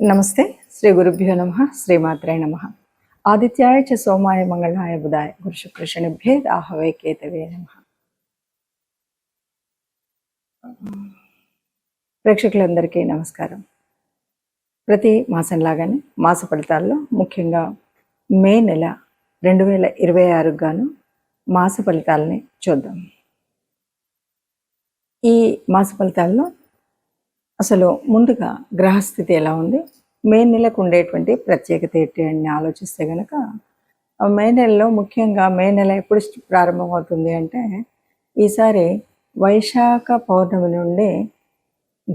నమస్తే. శ్రీ గురుభ్యో నమః. శ్రీమాత్రే నమః. ఆదిత్యాయ చ సోమాయ మంగళాయ బుధాయ గురు శుక్ర శనిభ్యే రాహవే కేతవే నమః. ప్రేక్షకులందరికీ నమస్కారం. ప్రతి మాసం లాగానే మాస ఫలితాల్లో ముఖ్యంగా మే నెల 2026 గాను మాస ఫలితాలని చూద్దాం. ఈ మాస ఫలితాల్లో అసలు ముందుగా గ్రహస్థితి ఎలా ఉంది, మే నెలకు ఉండేటువంటి ప్రత్యేకత ఏంటి అని ఆలోచిస్తే కనుక, మే నెలలో ముఖ్యంగా మే నెల ఎప్పుడు ప్రారంభమవుతుంది అంటే, ఈసారి వైశాఖ పౌర్ణమి నుండి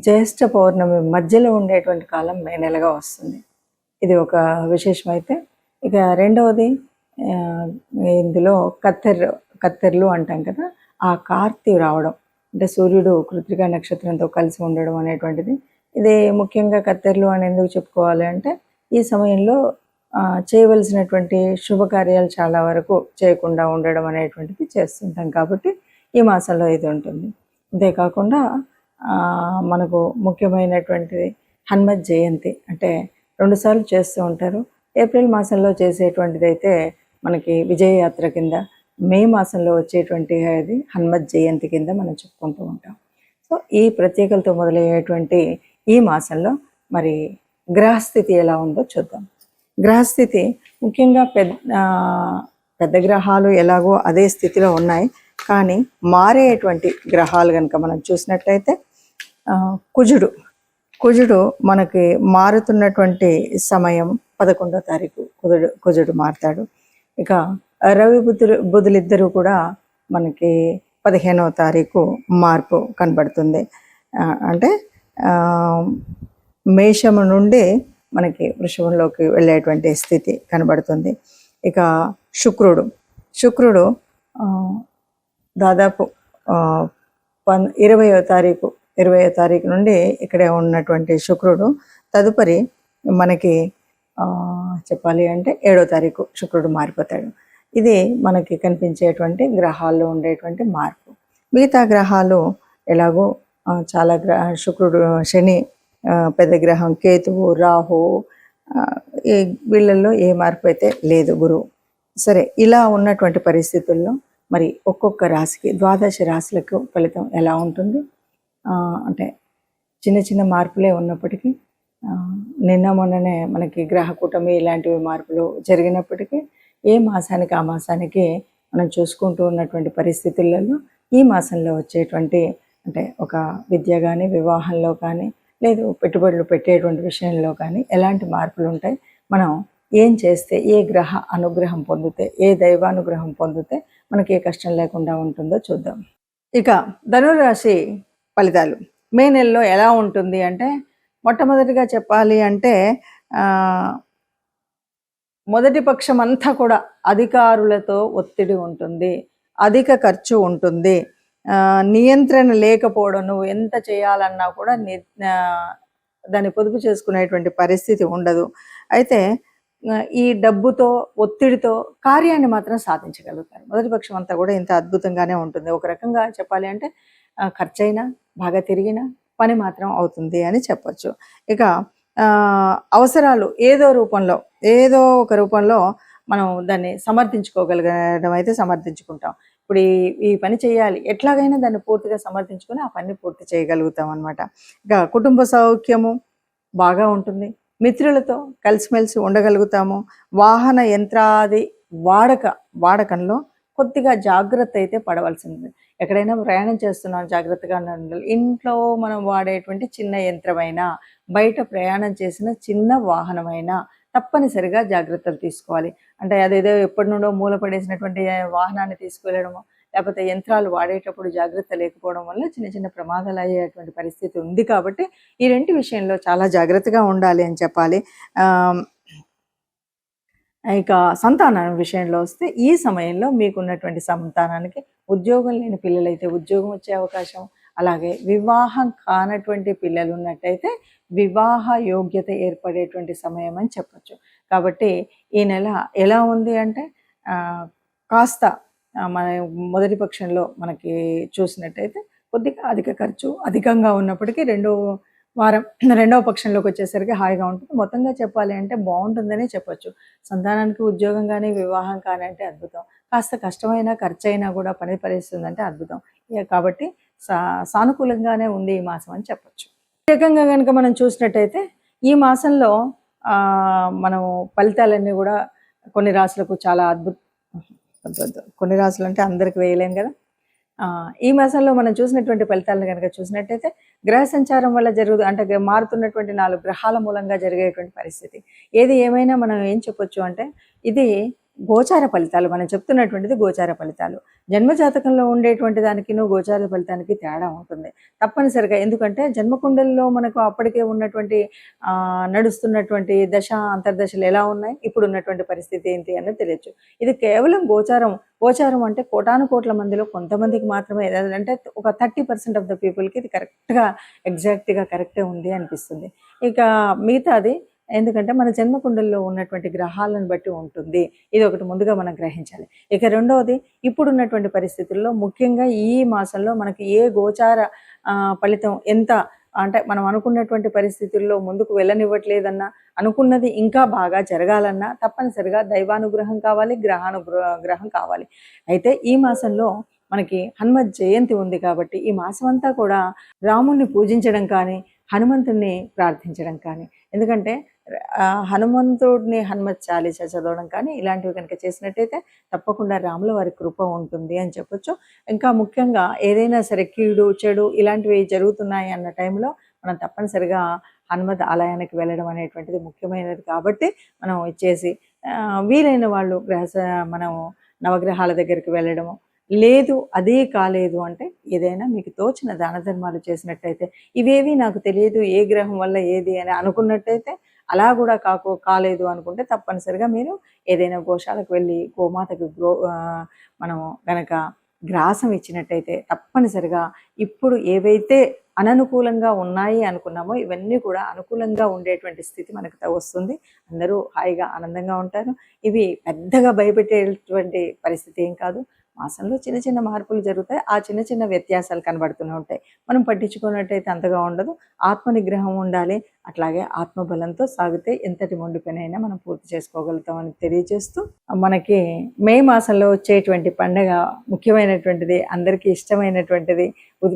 జ్యేష్ఠ పౌర్ణమి మధ్యలో ఉండేటువంటి కాలం మే నెలగా వస్తుంది. ఇది ఒక విశేషమైతే, ఇక రెండవది ఇందులో కత్తెర్లు అంటాం కదా, ఆ కార్తీ రావడం అంటే సూర్యుడు కృత్తికా నక్షత్రంతో కలిసి ఉండడం అనేటువంటిది. ఇది ముఖ్యంగా కత్తెర్లు అని ఎందుకు చెప్పుకోవాలి అంటే, ఈ సమయంలో చేయవలసినటువంటి శుభకార్యాలు చాలా వరకు చేయకుండా ఉండడం అనేటువంటిది చేస్తుంటాం కాబట్టి ఈ మాసంలో ఇది ఉంటుంది. అంతేకాకుండా మనకు ముఖ్యమైనటువంటిది హనుమత్ జయంతి, అంటే 2 సార్లు చేస్తూ ఉంటారు. ఏప్రిల్ మాసంలో చేసేటువంటిది అయితే మనకి విజయయాత్ర కింద, మే మాసంలో వచ్చేటువంటి అది హనుమత్ జయంతి కింద మనం చెప్పుకుంటూ ఉంటాం. సో ఈ ప్రత్యేకతతో మొదలయ్యేటువంటి ఈ మాసంలో మరి గ్రహస్థితి ఎలా ఉందో చూద్దాం. గ్రహస్థితి ముఖ్యంగా పెద్ద గ్రహాలు ఎలాగో అదే స్థితిలో ఉన్నాయి, కానీ మారేటువంటి గ్రహాలు కనుక మనం చూసినట్లయితే కుజుడు మనకి మారుతున్నటువంటి సమయం 11వ తారీఖు కుజుడు మారుతాడు. ఇక రవి బుధులిద్దరూ కూడా మనకి 15వ తారీఖు మార్పు కనబడుతుంది. అంటే మేషము నుండి మనకి వృషభంలోకి వెళ్ళేటువంటి స్థితి కనబడుతుంది. ఇక శుక్రుడు దాదాపు 20వ తారీఖు నుండి ఇక్కడే ఉన్నటువంటి శుక్రుడు తదుపరి మనకి చెప్పాలి అంటే 7వ తారీఖు శుక్రుడు మారిపోతాడు. ఇది మనకి కనిపించేటువంటి గ్రహాల్లో ఉండేటువంటి మార్పు. మిగతా గ్రహాలు ఎలాగో చాలా శుక్రుడు, శని, పెద్ద గ్రహం కేతువు, రాహు, ఈ వీళ్ళల్లో ఏ మార్పు అయితే లేదు, గురువు. సరే, ఇలా ఉన్నటువంటి పరిస్థితుల్లో మరి ఒక్కొక్క రాశికి 12 రాశులకు ఫలితం ఎలా ఉంటుంది అంటే చిన్న చిన్న మార్పులే ఉన్నప్పటికీ, నిన్న మొన్ననే మనకి గ్రహ కూటమి ఇలాంటివి మార్పులు జరిగినప్పటికీ ఏ మాసానికి ఆ మాసానికి మనం చూసుకుంటూ ఉన్నటువంటి పరిస్థితులలో ఈ మాసంలో వచ్చేటువంటి అంటే ఒక విద్య కానీ, వివాహంలో కానీ, లేదు పెట్టుబడులు పెట్టేటువంటి విషయంలో కానీ ఎలాంటి మార్పులు ఉంటాయి, మనం ఏం చేస్తే, ఏ గ్రహ అనుగ్రహం పొందితే, ఏ దైవానుగ్రహం పొందితే మనకి ఏ కష్టం లేకుండా ఉంటుందో చూద్దాం. ఇక ధనురాశి ఫలితాలు మే నెలలో ఎలా ఉంటుంది అంటే, మొట్టమొదటిగా చెప్పాలి అంటే మొదటి పక్షం అంతా కూడా అధికారులతో ఒత్తిడి ఉంటుంది, అధిక ఖర్చు ఉంటుంది, నియంత్రణ లేకపోవడం, నువ్వు ఎంత చేయాలన్నా కూడా దాన్ని పొదుపు చేసుకునేటువంటి పరిస్థితి ఉండదు. అయితే ఈ డబ్బుతో, ఒత్తిడితో కార్యాన్ని మాత్రం సాధించగలుగుతారు. మొదటి పక్షం అంతా కూడా ఇంత అద్భుతంగానే ఉంటుంది. ఒక రకంగా చెప్పాలి అంటే ఖర్చైనా బాగా తిరిగినా పని మాత్రం అవుతుంది అని చెప్పచ్చు. ఇక అవసరాలు ఏదో ఒక రూపంలో మనం దాన్ని సమర్థించుకోగలగడం అయితే సమర్థించుకుంటాం. ఇప్పుడు ఈ పని చేయాలి, ఎట్లాగైనా దాన్ని పూర్తిగా సమర్థించుకొని ఆ పని పూర్తి చేయగలుగుతాం అనమాట. ఇక కుటుంబ సౌఖ్యము బాగా ఉంటుంది, మిత్రులతో కలిసిమెలిసి ఉండగలుగుతాము. వాహన యంత్రాది వాడకంలో కొద్దిగా జాగ్రత్త అయితే పడవలసింది. ఎక్కడైనా ప్రయాణం చేస్తున్నాం, జాగ్రత్తగా ఉండాలి. ఇంట్లో మనం వాడేటువంటి చిన్న యంత్రమైనా, బయట ప్రయాణం చేసిన చిన్న వాహనమైనా తప్పనిసరిగా జాగ్రత్తలు తీసుకోవాలి. అంటే అదేదో ఎప్పటి నుండో మూలపడేసినటువంటి వాహనాన్ని తీసుకువెళ్ళడము, లేకపోతే యంత్రాలు వాడేటప్పుడు జాగ్రత్త లేకపోవడం వల్ల చిన్న చిన్న ప్రమాదాలు అయ్యేటువంటి పరిస్థితి ఉంది. కాబట్టి ఈ 2 విషయంలో చాలా జాగ్రత్తగా ఉండాలి అని చెప్పాలి. ఇక సంతానం విషయంలో వస్తే, ఈ సమయంలో మీకున్నటువంటి సంతానానికి ఉద్యోగం లేని పిల్లలైతే ఉద్యోగం వచ్చే అవకాశం, అలాగే వివాహం కానటువంటి పిల్లలు ఉన్నట్టయితే వివాహ యోగ్యత ఏర్పడేటువంటి సమయం అని చెప్పచ్చు. కాబట్టి ఈ నెల ఎలా ఉంది అంటే కాస్త మన మొదటి పక్షంలో మనకి చూసినట్టయితే కొద్దిగా అధిక ఖర్చు అధికంగా ఉన్నప్పటికీ వారం రెండవ పక్షంలోకి వచ్చేసరికి హాయిగా ఉంటుంది. మొత్తంగా చెప్పాలి అంటే బాగుంటుందనే చెప్పొచ్చు. సంతానానికి ఉద్యోగం కానీ, వివాహం కానీ అంటే అద్భుతం. కాస్త కష్టమైనా, ఖర్చయినా కూడా పని ఫలిస్తుందంటే అద్భుతం. కాబట్టి సానుకూలంగానే ఉంది ఈ మాసం అని చెప్పొచ్చు. ప్రత్యేకంగా కనుక మనం చూసినట్టయితే ఈ మాసంలో మనం ఫలితాలన్నీ కూడా కొన్ని రాశులకు చాలా కొన్ని రాశులు అంటే అందరికి వేయలేం కదా. ఈ మాసంలో మనం చూసినటువంటి ఫలితాలను కనుక చూసినట్టయితే గ్రహ సంచారం వల్ల అంటే మారుతున్నటువంటి 4 గ్రహాల మూలంగా జరిగేటువంటి పరిస్థితి. ఏది ఏమైనా మనం ఏం చెప్పొచ్చు అంటే ఇది గోచార ఫలితాలు. మనం చెప్తున్నటువంటిది గోచార ఫలితాలు. జన్మజాతకంలో ఉండేటువంటి దానికిను గోచార ఫలితానికి తేడా ఉంటుంది తప్పనిసరిగా. ఎందుకంటే జన్మకుండల్లో మనకు అప్పటికే ఉన్నటువంటి నడుస్తున్నటువంటి దశ అంతర్దశలు ఎలా ఉన్నాయి, ఇప్పుడు ఉన్నటువంటి పరిస్థితి ఏంటి అనేది తెలియచ్చు. ఇది కేవలం గోచారం అంటే కోటాను కోట్ల మందిలో కొంతమందికి మాత్రమే, అంటే ఒక 30% ఆఫ్ ద పీపుల్కి ఇది కరెక్ట్గా ఎగ్జాక్ట్గా కరెక్టే ఉంది అనిపిస్తుంది. ఇక మిగతాది ఎందుకంటే మన జన్మకుండల్లో ఉన్నటువంటి గ్రహాలను బట్టి ఉంటుంది. ఇది ఒకటి ముందుగా మనం గ్రహించాలి. ఇక రెండవది, ఇప్పుడున్నటువంటి పరిస్థితుల్లో ముఖ్యంగా ఈ మాసంలో మనకి ఏ గోచార ఫలితం ఎంత అంటే మనం అనుకున్నటువంటి పరిస్థితుల్లో ముందుకు వెళ్ళనివ్వట్లేదన్నా, అనుకున్నది ఇంకా బాగా జరగాలన్నా తప్పనిసరిగా దైవానుగ్రహం కావాలి, గ్రహం కావాలి. అయితే ఈ మాసంలో మనకి హనుమత్ జయంతి ఉంది కాబట్టి ఈ మాసం అంతా కూడా రాముణ్ణి పూజించడం కానీ, హనుమంతుడిని ప్రార్థించడం కానీ, ఎందుకంటే హనుమంతుడిని హనుమత్ చాలీసా చదవడం కానీ ఇలాంటివి కనుక చేసినట్టయితే తప్పకుండా రాముల వారి కృప ఉంటుంది అని చెప్పొచ్చు. ఇంకా ముఖ్యంగా ఏదైనా సరే కీడు చెడు ఇలాంటివి జరుగుతున్నాయి అన్న టైంలో మనం తప్పనిసరిగా హనుమత్ ఆలయానికి వెళ్ళడం అనేటువంటిది ముఖ్యమైనది. కాబట్టి మనం ఇచ్చేసి వీలైన వాళ్ళు మనం నవగ్రహాల దగ్గరికి వెళ్ళడము, లేదు అదే కాలేదు అంటే ఏదైనా మీకు తోచిన దాన ధర్మాలు చేసినట్టయితే, ఇవేవి నాకు తెలియదు ఏ గ్రహం వల్ల ఏది అని అనుకున్నట్టయితే, అలా కూడా కాలేదు అనుకుంటే తప్పనిసరిగా మీరు ఏదైనా గోశాలకు వెళ్ళి గోమాతకు మనం కనుక గ్రాసం ఇచ్చినట్టయితే తప్పనిసరిగా ఇప్పుడు ఏవైతే అననుకూలంగా ఉన్నాయి అనుకున్నామో ఇవన్నీ కూడా అనుకూలంగా ఉండేటువంటి స్థితి మనకు వస్తుంది. అందరూ హాయిగా ఆనందంగా ఉంటారు. ఇవి పెద్దగా భయపెట్టేటువంటి పరిస్థితి ఏం కాదు. మాసంలో చిన్న చిన్న మార్పులు జరుగుతాయి. ఆ చిన్న చిన్న వ్యత్యాసాలు కనబడుతూనే ఉంటాయి. మనం పట్టించుకున్నట్టయితే అంతగా ఉండదు. ఆత్మ నిగ్రహం ఉండాలి. అట్లాగే ఆత్మబలంతో సాగితే ఎంతటి మొండి పనైనా మనం పూర్తి చేసుకోగలుగుతామని తెలియజేస్తూ, మనకి మే మాసంలో వచ్చేటువంటి పండగ ముఖ్యమైనటువంటిది, అందరికీ ఇష్టమైనటువంటిది,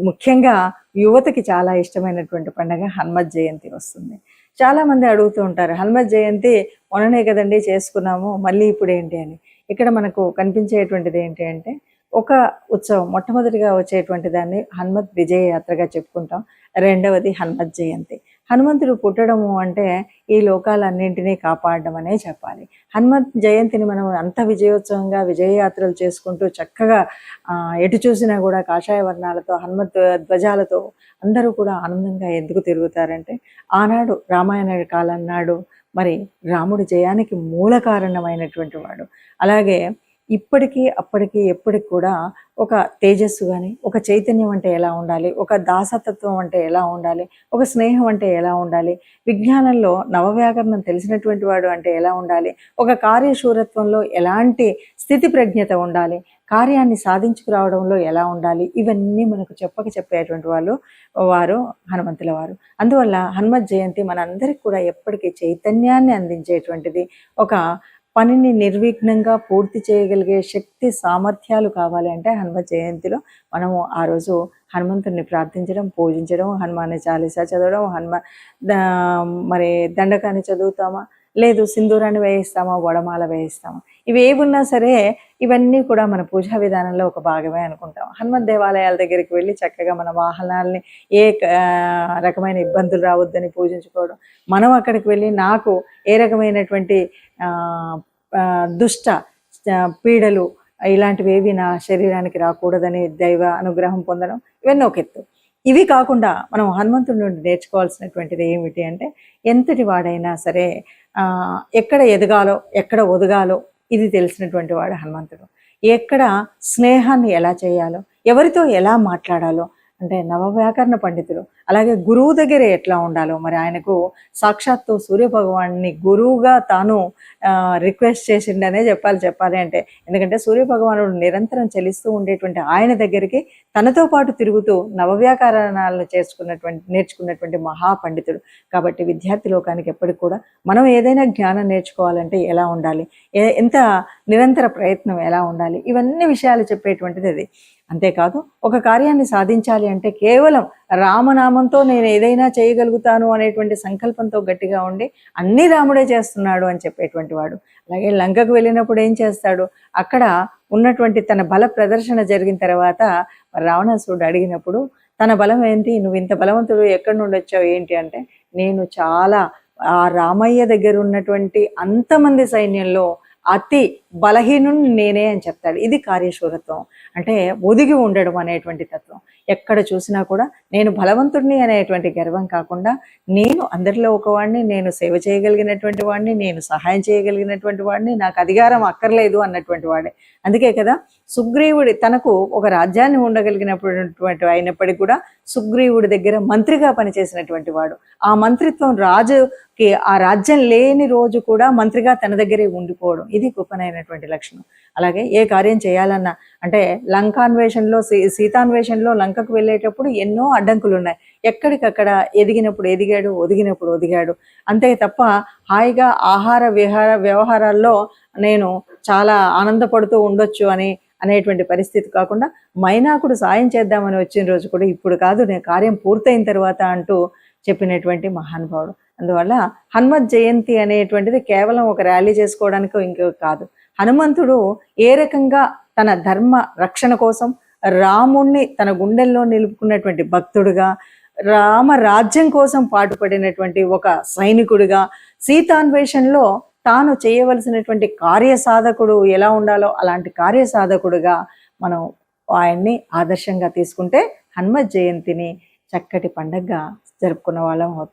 ముఖ్యంగా యువతకి చాలా ఇష్టమైనటువంటి పండగ హనుమత్ జయంతి వస్తుంది. చాలామంది అడుగుతూ ఉంటారు, హనుమత్ జయంతి మొన్ననే కదండి చేసుకున్నాము, మళ్ళీ ఇప్పుడు ఏంటి అని. ఇక్కడ మనకు కనిపించేటువంటిది ఏంటి అంటే ఒక ఉత్సవం. మొట్టమొదటిగా వచ్చేటువంటి దాన్ని హనుమత్ విజయ యాత్రగా చెప్పుకుంటాం. రెండవది హనుమత్ జయంతి. హనుమంతుడు పుట్టడము అంటే ఈ లోకాలన్నింటినీ కాపాడడం అనే చెప్పాలి. హనుమత్ జయంతిని మనం అంత విజయోత్సవంగా విజయయాత్రలు చేసుకుంటూ చక్కగా ఎటు చూసినా కూడా కాషాయ వర్ణాలతో హనుమత్ ధ్వజాలతో అందరూ కూడా ఆనందంగా ఎందుకు తిరుగుతారంటే, ఆనాడు రామాయణ కాలం నాడు మరి రాముడి జయానికి మూల కారణమైనటువంటి వాడు. అలాగే ఇప్పటికీ అప్పటికి ఎప్పటికి కూడా ఒక తేజస్సు కానీ, ఒక చైతన్యం అంటే ఎలా ఉండాలి, ఒక దాసతత్వం అంటే ఎలా ఉండాలి, ఒక స్నేహం అంటే ఎలా ఉండాలి, విజ్ఞానంలో నవవ్యాకరణం తెలిసినటువంటి వాడు అంటే ఎలా ఉండాలి, ఒక కార్యశూరత్వంలో ఎలాంటి స్థితి ప్రజ్ఞత ఉండాలి, కార్యాన్ని సాధించుకురావడంలో ఎలా ఉండాలి, ఇవన్నీ మనకు చెప్పేటువంటి వారు హనుమంతుల వారు. అందువల్ల హనుమత్ జయంతి మనందరికీ కూడా ఎప్పటికీ చైతన్యాన్ని అందించేటువంటిది. ఒక పనిని నిర్విఘ్నంగా పూర్తి చేయగలిగే శక్తి సామర్థ్యాలు కావాలి అంటే హనుమత్ జయంతిలో మనము ఆ రోజు హనుమంతుడిని ప్రార్థించడం, పూజించడం, హనుమాన్ చాలీసా చదవడం, మరి దండకాన్ని చదువుతామా, లేదు సింధూరాన్ని వేయిస్తామా, వడమాల వేయిస్తామా, ఇవి ఏమున్నా సరే ఇవన్నీ కూడా మన పూజా విధానంలో ఒక భాగమే అనుకుంటాం. హనుమత్ దేవాలయాల దగ్గరికి వెళ్ళి చక్కగా మన వాహనాలని ఏ రకమైన ఇబ్బందులు రావద్దని పూజించుకోవడం, మనం అక్కడికి వెళ్ళి నాకు ఏ రకమైనటువంటి దుష్ట పీడలు ఇలాంటివి ఏవి నా శరీరానికి రాకూడదని దైవ అనుగ్రహం పొందడం, ఇవన్నీ ఒక ఎత్తు. ఇవి కాకుండా మనం హనుమంతుడి నుండి నేర్చుకోవాల్సినటువంటిది ఏమిటి అంటే, ఎంతటి వాడైనా సరే ఎక్కడ ఎదగాలో ఎక్కడ ఒదగాలో ఇది తెలిసినటువంటి వాడు హనుమంతుడు. ఎక్కడ స్నేహాన్ని ఎలా చేయాలో, ఎవరితో ఎలా మాట్లాడాలో, అంటే నవవ్యాకరణ పండితులు అలాగే గురువు దగ్గర ఎట్లా ఉండాలో, మరి ఆయనకు సాక్షాత్తు సూర్యభగవాన్ని గురువుగా తాను రిక్వెస్ట్ చేసిండనే చెప్పాలి అంటే. ఎందుకంటే సూర్యభగవానుడు నిరంతరం చలిస్తూ ఉండేటువంటి ఆయన దగ్గరికి తనతో పాటు తిరుగుతూ నవవ్యాకరణాలను నేర్చుకున్నటువంటి మహాపండితుడు. కాబట్టి విద్యార్థి లోకానికి ఎప్పటికి కూడా మనం ఏదైనా జ్ఞానం నేర్చుకోవాలంటే ఎలా ఉండాలి, ఎంత నిరంతర ప్రయత్నం ఎలా ఉండాలి, ఇవన్నీ విషయాలు చెప్పేటువంటిది అది. అంతేకాదు ఒక కార్యాన్ని సాధించాలి అంటే కేవలం రామనామంతో నేను ఏదైనా చేయగలుగుతాను అనేటువంటి సంకల్పంతో గట్టిగా ఉండి అన్నీ రాముడే చేస్తున్నాడు అని చెప్పేటువంటి వాడు. అలాగే లంకకు వెళ్ళినప్పుడు ఏం చేస్తాడు, అక్కడ ఉన్నటువంటి తన బల ప్రదర్శన జరిగిన తర్వాత రావణాసురుడు అడిగినప్పుడు తన బలం ఏంటి, నువ్వు ఇంత బలవంతుడు ఎక్కడి నుండి వచ్చావు ఏంటి అంటే, నేను చాలా ఆ రామయ్య దగ్గర ఉన్నటువంటి అంతమంది సైన్యంలో అతి బలహీనుని నేనే అని చెప్తాడు. ఇది కార్యశూరత్వం అంటే ఒదిగి ఉండడం అనేటువంటి తత్వం. ఎక్కడ చూసినా కూడా నేను బలవంతుడిని అనేటువంటి గర్వం కాకుండా నేను అందరిలో ఒకవాడిని, నేను సేవ చేయగలిగినటువంటి వాడిని, నేను సహాయం చేయగలిగినటువంటి వాడిని, నాకు అధికారం అక్కర్లేదు అన్నటువంటి వాడే. అందుకే కదా సుగ్రీవుడి తనకు ఒక రాజ్యాన్ని ఉండగలిగినటువంటి అయినప్పటికీ కూడా సుగ్రీవుడి దగ్గర మంత్రిగా పనిచేసినటువంటి వాడు. ఆ మంత్రిత్వం రాజుకి ఆ రాజ్యం లేని రోజు కూడా మంత్రిగా తన దగ్గరే ఉండిపోవడం, ఇది గొప్పనైనటువంటి లక్షణం. అలాగే ఏ కార్యం చేయాలన్నా అంటే లంకాన్వేషణలో సీతాన్వేషణలో లంకకు వెళ్ళేటప్పుడు ఎన్నో అడ్డంకులు ఉన్నాయి. ఎక్కడికక్కడ ఎదిగినప్పుడు ఎదిగాడు, ఒదిగినప్పుడు ఒదిగాడు. అంతే తప్ప హాయిగా ఆహార వ్యవహారాల్లో నేను చాలా ఆనందపడుతూ ఉండొచ్చు అనేటువంటి పరిస్థితి కాకుండా మైనాకుడు సాయం చేద్దామని వచ్చిన రోజు కూడా ఇప్పుడు కాదు, నేను కార్యం పూర్తయిన తర్వాత అంటూ చెప్పినటువంటి మహానుభావుడు. అందువల్ల హనుమత్ జయంతి అనేటువంటిది కేవలం ఒక ర్యాలీ చేసుకోవడానికి ఇంకో కాదు. హనుమంతుడు ఏ రకంగా తన ధర్మ రక్షణ కోసం రాముణ్ణి తన గుండెల్లో నిలుపుకున్నటువంటి భక్తుడుగా, రామరాజ్యం కోసం పాటుపడినటువంటి ఒక సైనికుడిగా, సీతాన్వేషణలో తాను చేయవలసినటువంటి కార్యసాధకుడు ఎలా ఉండాలో అలాంటి కార్యసాధకుడుగా మనం ఆయన్ని ఆదర్శంగా తీసుకుంటే హనుమత్ జయంతిని చక్కటి పండగగా జరుపుకున్న వాళ్ళం అవుతాం.